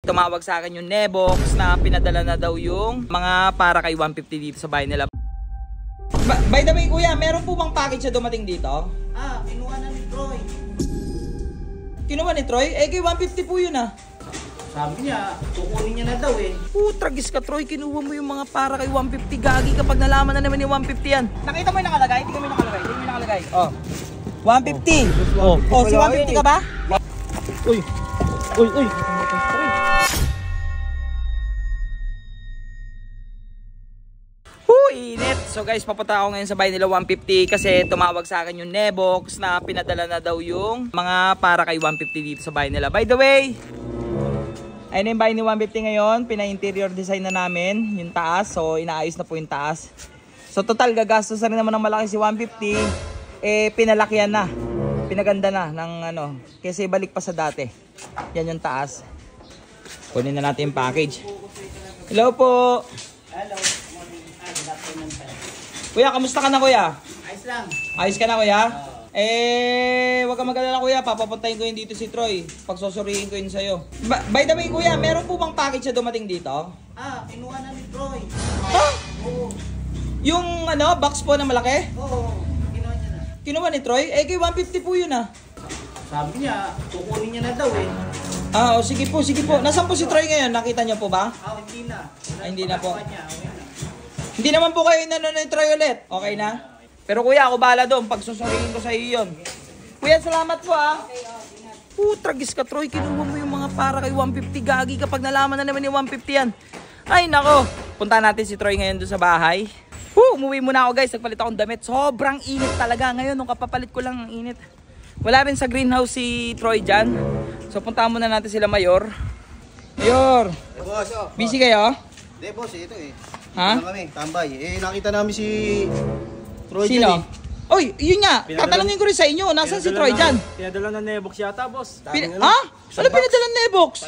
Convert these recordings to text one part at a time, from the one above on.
tumawag sa akin yung Nebox na pinadala na daw yung mga para kay 150 dito sa bahay nila. By the way kuya, meron po bang package na dumating dito? Kinuha na ni Troy. Kinuha ni Troy? Eh kay 150 po yun ah. Sabi niya, kukunin niya na daw eh. Tragis ka Troy, kinuha mo yung mga para kay 150. Gagi kapag nalaman na naman yung 150 yan. Nakita mo yung nakalagay? Tingnan mo yung nakalagay. Tingnan mo yung nakalagay. 150. Si 150 ka ba? Uy. Init. So guys, papunta ako ngayon sa bahay nila 150 kasi tumawag sa akin yung Nebox na pinadala na daw yung mga para kay 150 dito sa bahay nila. By the way, ayun yung bahay ni 150 ngayon. Pina-interior design na namin yung taas. So inaayos na po yung taas. So total gagastos na rin naman ng malaki si 150. Eh pinalakihan na. Pinaganda na ng ano. Kasi balik pa sa dati. Yan yung taas. Kunin na natin yung package. Hello po. Hello. Kuya, kamusta ka na kuya? Ayos lang. Ayos ka na kuya? Huwag kang mag-alala kuya, papapuntahin ko yun dito si Troy. Pagsusurihin ko yun sa'yo. By the way kuya, meron po bang package na dumating dito? Kinuha na ni Troy. Oo. Yung ano, box po na malaki? Oo, kinuha niya na. Kinuha ni Troy? Eh kay 150 po yun ah. Sabi niya, kukunin niya na daw eh. Sige po. Nasaan po si Troy ngayon? Nakita niyo po ba? Hindi na. Hindi na po. Niya, okay na. Hindi naman po kayo nanonood Troy ulit. Okay na? Pero kuya, ako bahala doon. Pagsusurihin ko sa iyo yun. Kuya, salamat po ah. Tragis ka Troy. Kinuha mo yung mga para kay 150. Gagi kapag nalaman na naman yung 150 yan. Ay nako. Punta natin si Troy ngayon doon sa bahay. Umuwi muna ako guys. Nagpalit akong damit. Sobrang init talaga. Ngayon nung kapapalit ko lang ang init. Wala rin sa greenhouse si Troy dyan. So puntahan muna natin sila Mayor. Mayor. Boss, Busy kayo? Hindi boss, ito eh. Ha? Ito kami, tambay. Nakita namin si Troy Sino? dyan eh. Oy, yun nga. Tatanungin ko rin sa inyo. Nasaan si Troy dyan? Pinadala ng Nebox yata, boss. Ha? Ano pinadala ng Nebox?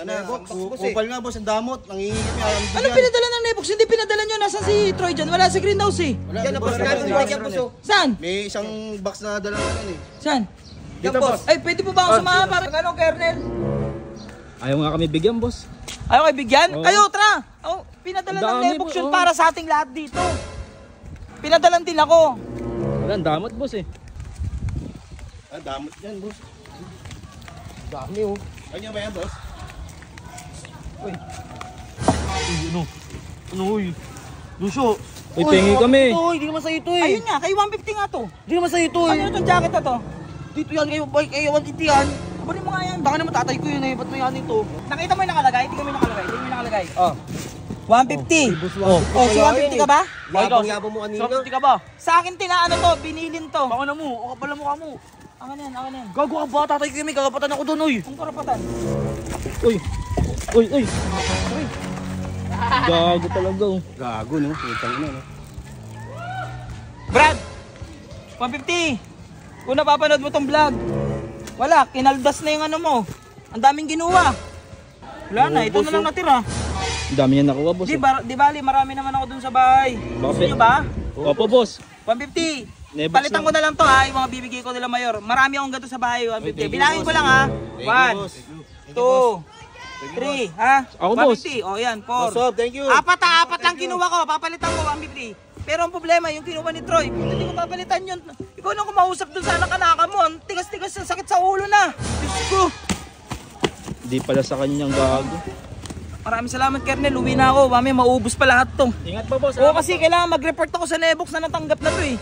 Kupal nga boss, ang damot. Nangingi kami. Ano pinadala ng Nebox? Hindi pinadala nyo. Nasaan si Troy dyan? Wala sa greenhouse eh. Yan na boss, Saan? may isang box na dala na eh. Saan? Dito, boss. Ay, pwede po ba ako sumama para ano, Kernel? Ayaw nga kami bigyan, boss. Ayaw kayo bigyan? Oo. Kayo, tara! Pinadala ng Dami Nebox po, yun oo. para sa ating lahat dito. Pinadalan din ako. Wala, ang damot, boss eh. Damot yan boss. Dami oh. Ano ba yan boss? Ano, uy? Lucio. Uy, pengi kami. Hindi naman sa'yo ito eh. Ayun nga, kay 150 nga to. Hindi naman sa'yo ito eh. Ano itong jacket na to? Dito yan, kayo 150 yan. Kunin mo nga yan. Baka naman tatay ko yun eh. Ba't mo yan ito? Nakita mo yung nakalagay? Tingnan mo yung nakalagay. 150. Si 150 ka ba? Yabang mo kanina. Hindi ka ba? Sa akin tinaano to, binilin to. Baka na mo, o kapala mukha mo. Akin yan. Gago ka ba? Tatay ko yun, may kakapatan ako doon oy. Ang karapatan. Uy. Gago talaga oh. Gago no, putang ina no. Brad! 150! Kung napapanood mo tong vlog, wala, kinaldas na yung ano mo. Ang daming ginuha. Wala na, ito na lang natira. Ang dami niya nakuha, boss. Di bali, marami naman ako dun sa bahay. Gusto nyo ba? Opo, boss. 150. Nebox Palitan ko na lang to ha, yung mga bibigay ko nila Mayor. Marami akong gato sa bahay, 150. Bilangin ko lang ha. 1, 2, 3, ha? Ako, boss. 150. O yan, 4. Boss, thank you. Apat lang kinuha ko. Papalitan ko 150. Pero ang problema, yung kinuha ni Troy, hindi ko papalitan yun. Ikaw nang kumausap dun sa anak-anaka mo. Ang tigas-tigas, sakit sa ulo na. Diyos ko. Di pala sa kanyang gago. Maraming salamat, Kernel. Uwi na ako. Mami, maubos pa lahat to. Ingat pa, boss. Oo, kasi kailangan mag-report ako sa Nebox na natanggap na to eh.